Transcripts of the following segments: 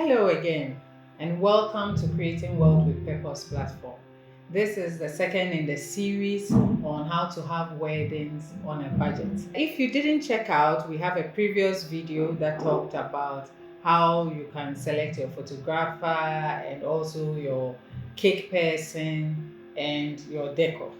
Hello again, and welcome to Creating World with Purpose platform. This is the second in the series on how to have weddings on a budget. If you didn't check out, we have a previous video that talked about how you can select your photographer and also your cake person and your decor.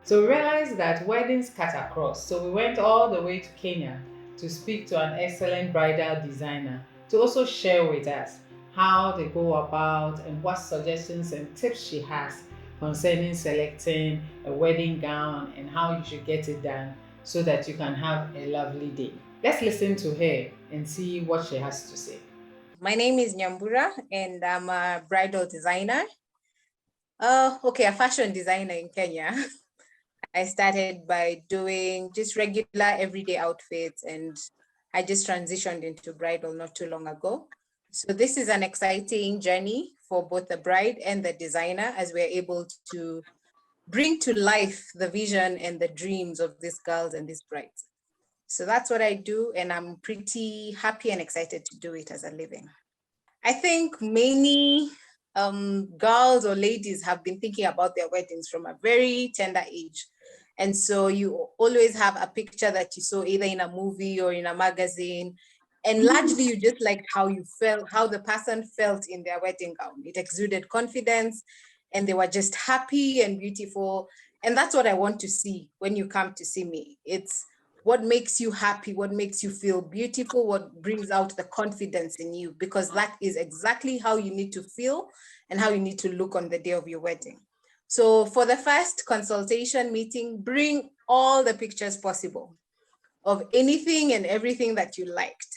So we realized that weddings cut across. So we went all the way to Kenya to speak to an excellent bridal designer to also share with us how they go about and what suggestions and tips she has concerning selecting a wedding gown and how you should get it done so that you can have a lovely day. Let's listen to her and see what she has to say. My name is Nyambura and I'm a bridal designer. A fashion designer in Kenya. I started by doing just regular everyday outfits and I just transitioned into bridal not too long ago. So this is an exciting journey for both the bride and the designer as we're able to bring to life the vision and the dreams of these girls and these brides. So that's what I do and I'm pretty happy and excited to do it as a living. I think many girls or ladies have been thinking about their weddings from a very tender age. And so you always have a picture that you saw either in a movie or in a magazine. And largely you just liked how you felt, how the person felt in their wedding gown. It exuded confidence and they were just happy and beautiful. And that's what I want to see when you come to see me. It's what makes you happy, what makes you feel beautiful, what brings out the confidence in you, because that is exactly how you need to feel and how you need to look on the day of your wedding. So for the first consultation meeting, bring all the pictures possible of anything and everything that you liked.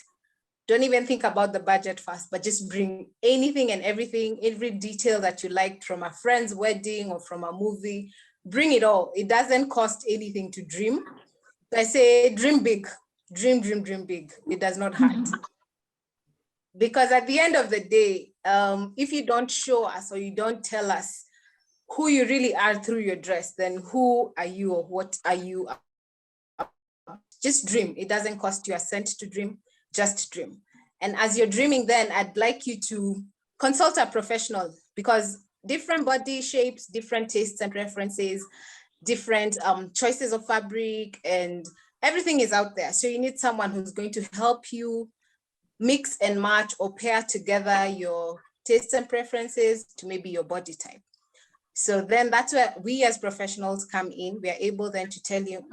Don't even think about the budget first, but just bring anything and everything, every detail that you liked from a friend's wedding or from a movie, bring it all. It doesn't cost anything to dream. I say dream big, dream big. It does not hurt. Because at the end of the day, if you don't show us or you don't tell us who you really are through your dress, then who are you or what are you? Just dream. It doesn't cost you a cent to dream, just dream. And as you're dreaming, then I'd like you to consult a professional because different body shapes, different tastes and preferences, different choices of fabric and everything is out there. So you need someone who's going to help you mix and match or pair together your tastes and preferences to maybe your body type. So then that's where we as professionals come in. We are able then to tell you,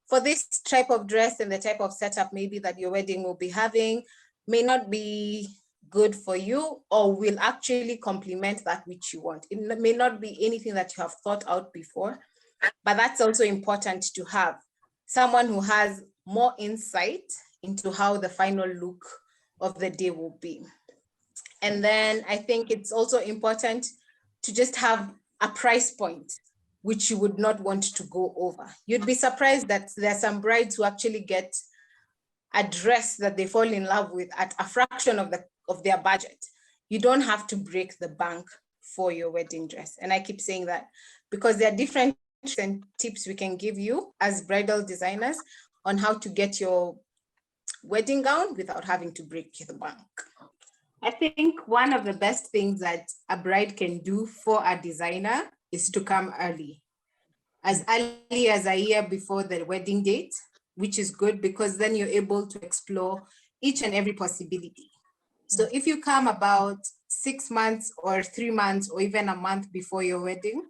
for this type of dress and the type of setup maybe that your wedding will be having may not be good for you or will actually complement that which you want. It may not be anything that you have thought out before, but that's also important to have someone who has more insight into how the final look of the day will be. And then I think it's also important to just have a price point which you would not want to go over. You'd be surprised that there are some brides who actually get a dress that they fall in love with at a fraction of their budget. You don't have to break the bank for your wedding dress. And I keep saying that because there are different and tips we can give you as bridal designers on how to get your wedding gown without having to break the bank. I think one of the best things that a bride can do for a designer is to come early as a year before the wedding date, which is good because then you're able to explore each and every possibility. So if you come about 6 months or 3 months or even a month before your wedding,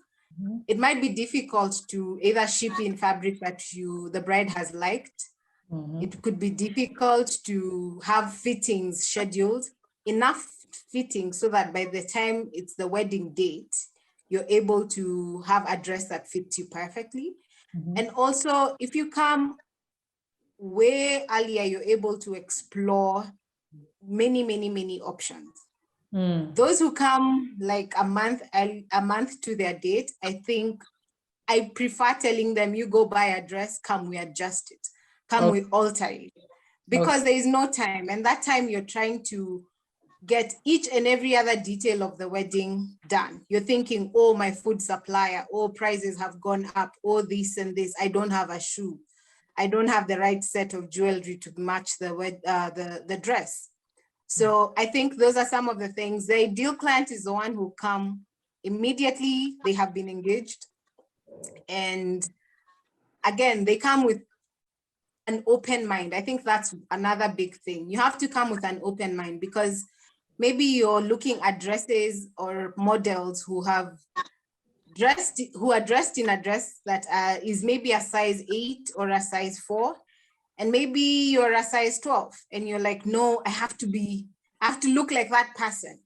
it might be difficult to either ship in fabric that the bride has liked. It could be difficult to have fittings scheduled, enough fittings so that by the time it's the wedding date, you're able to have a dress that fits you perfectly. And also, if you come way earlier, you're able to explore many options. Those who come like a month to their date, I think I prefer telling them, you go buy a dress, come, we adjust it, come, we alter it, because there is no time. And that time you're trying to get each and every other detail of the wedding done. You're thinking, oh, my food supplier, oh, prices have gone up, oh, this and this, I don't have a shoe. I don't have the right set of jewelry to match the dress. So I think those are some of the things. The ideal client is the one who come immediately, they have been engaged. And again, they come with an open mind. I think that's another big thing. You have to come with an open mind, because maybe you're looking at dresses or models who are dressed in a dress that is maybe a size 8 or a size 4, and maybe you're a size 12, and you're like, no, I have to look like that person.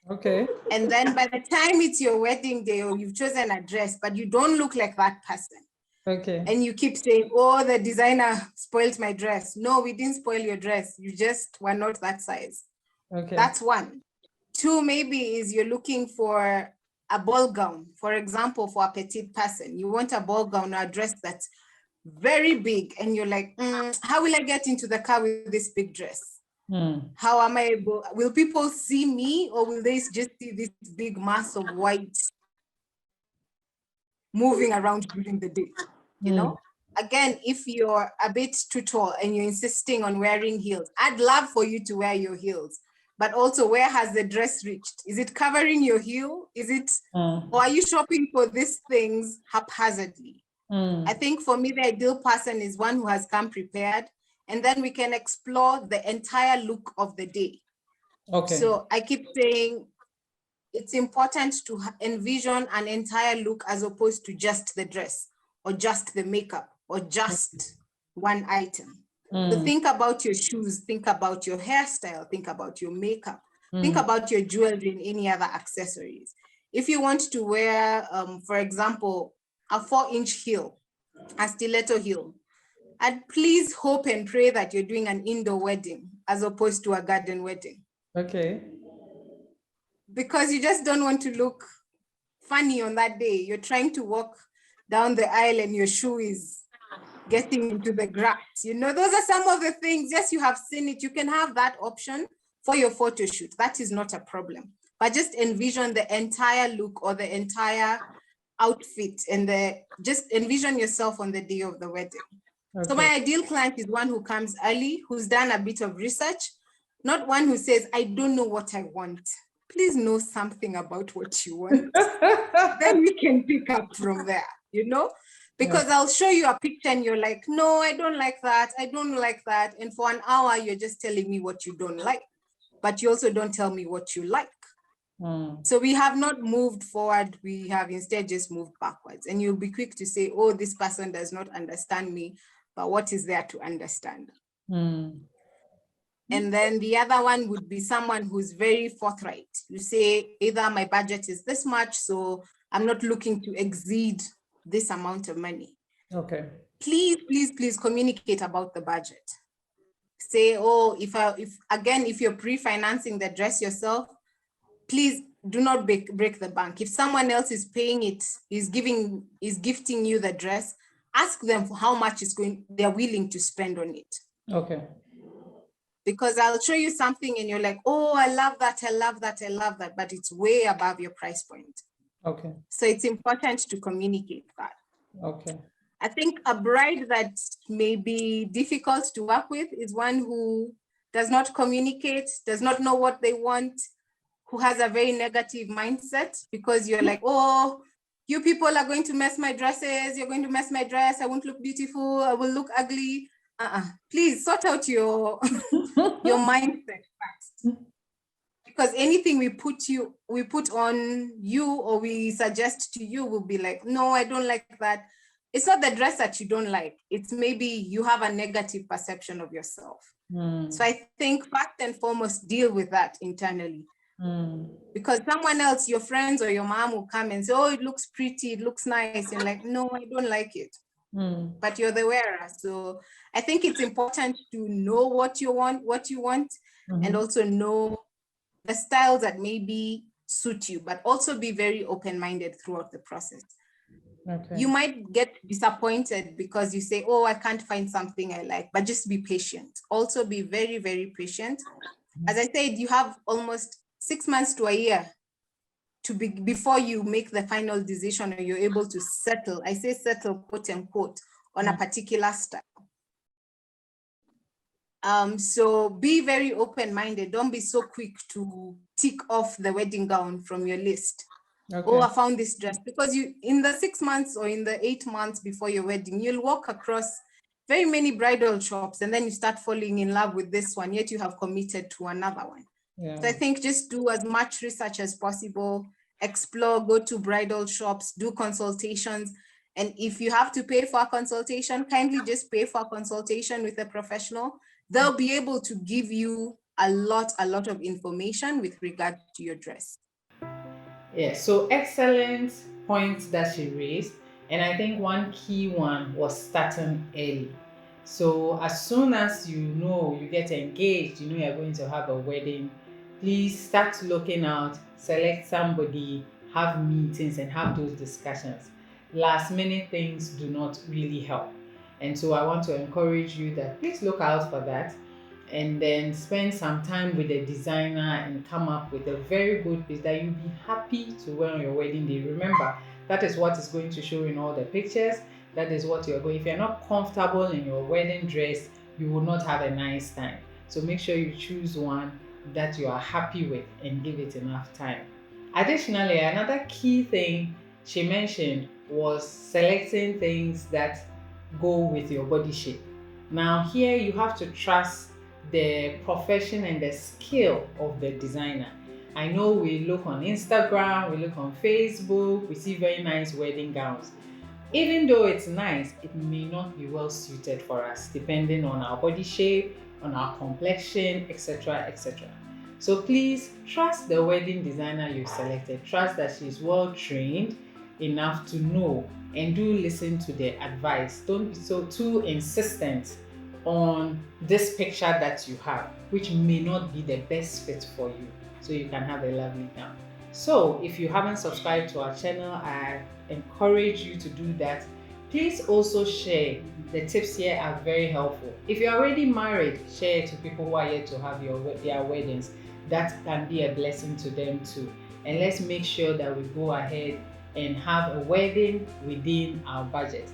Okay. And then by the time it's your wedding day, or you've chosen a dress, but you don't look like that person. Okay. And you keep saying, oh, the designer spoiled my dress. No, we didn't spoil your dress. You just were not that size. Okay. That's one. Two, maybe is you're looking for a ball gown. For example, for a petite person, you want a ball gown or a dress that's very big. And you're like, how will I get into the car with this big dress? How am I able, will people see me, or will they just see this big mass of white moving around during the day? You know, again, if you're a bit too tall and you're insisting on wearing heels, I'd love for you to wear your heels, but also, where has the dress reached? Is it covering your heel? Is it, or are you shopping for these things haphazardly? I think for me, the ideal person is one who has come prepared, and then we can explore the entire look of the day. Okay. So I keep saying it's important to envision an entire look as opposed to just the dress, or just the makeup, or just one item. So think about your shoes, think about your hairstyle, think about your makeup, think about your jewelry and any other accessories. If you want to wear, for example, a 4-inch heel, a stiletto heel, and please hope and pray that you're doing an indoor wedding as opposed to a garden wedding. Okay. Because you just don't want to look funny on that day. You're trying to walk down the aisle and your shoe is getting into the grass. You know, those are some of the things. Yes, you have seen it. You can have that option for your photo shoot. That is not a problem. But just envision the entire look or the entire outfit, and just envision yourself on the day of the wedding. Okay. So my ideal client is one who comes early, who's done a bit of research, not one who says, I don't know what I want. Please know something about what you want. Then we can pick up from there, you know? Because I'll show you a picture and you're like, no, I don't like that. I don't like that. And for an hour, you're just telling me what you don't like, but you also don't tell me what you like. So we have not moved forward. We have instead just moved backwards. And you'll be quick to say, oh, this person does not understand me, but what is there to understand? And then the other one would be someone who's very forthright. You say, either my budget is this much, so I'm not looking to exceed this amount of money. Okay. Please, please, please communicate about the budget. Say, oh, if you're pre-financing the dress yourself, please do not break the bank. If someone else is paying it, is gifting you the dress, ask them for how much they're willing to spend on it. Okay. Because I'll show you something and you're like, oh, I love that, I love that, I love that, but it's way above your price point. Okay. So it's important to communicate that. Okay. I think a bride that may be difficult to work with is one who does not communicate, does not know what they want, who has a very negative mindset, because you're like, oh, you people are going to mess my dresses, you're going to mess my dress, I won't look beautiful, I will look ugly. Please sort out your mindset first. Because anything we put on you or we suggest to you will be like, no, I don't like that. It's not the dress that you don't like. It's maybe you have a negative perception of yourself. So I think first and foremost, deal with that internally. Because someone else, your friends or your mom will come and say, oh, it looks pretty, it looks nice. And like, no, I don't like it. But you're the wearer. So I think it's important to know what you want, and also know the styles that maybe suit you, but also be very open-minded throughout the process. Okay. You might get disappointed because you say, oh, I can't find something I like, but just be patient. Also be very, very patient. As I said, you have almost 6 months to a year before you make the final decision or you're able to settle. I say settle, quote unquote, on a particular style. So be very open-minded. Don't be so quick to tick off the wedding gown from your list. Okay. Oh, I found this dress, because you, in the 6 months or in the 8 months before your wedding, you'll walk across very many bridal shops, and then you start falling in love with this one, yet you have committed to another one. Yeah. So I think just do as much research as possible, explore, go to bridal shops, do consultations. And if you have to pay for a consultation, kindly just pay for a consultation with a professional. They'll be able to give you a lot of information with regard to your dress. Yeah, so excellent points that she raised. And I think one key one was starting early. So as soon as you know you get engaged, you know you're going to have a wedding, please start looking out, select somebody, have meetings and have those discussions. Last minute things do not really help. And so I want to encourage you that please look out for that, and then spend some time with the designer and come up with a very good piece that you'll be happy to wear on your wedding day. Remember, that is what is going to show in all the pictures. That is what you're going. If you're not comfortable in your wedding dress, you will not have a nice time. So make sure you choose one that you are happy with and give it enough time. Additionally, another key thing she mentioned was selecting things that go with your body shape. Now, here you have to trust the profession and the skill of the designer. I know we look on Instagram, we look on Facebook, we see very nice wedding gowns. Even though it's nice, it may not be well suited for us depending on our body shape, on our complexion, etc. etc. So please trust the wedding designer you've selected. Trust that she's well trained enough to know, and do listen to their advice. Don't be so too insistent on this picture that you have, which may not be the best fit for you, so you can have a lovely gown. So if you haven't subscribed to our channel, I encourage you to do that. Please also share. The tips here are very helpful. If you're already married, share it to people who are yet to have their weddings. That can be a blessing to them too. And let's make sure that we go ahead and have a wedding within our budget.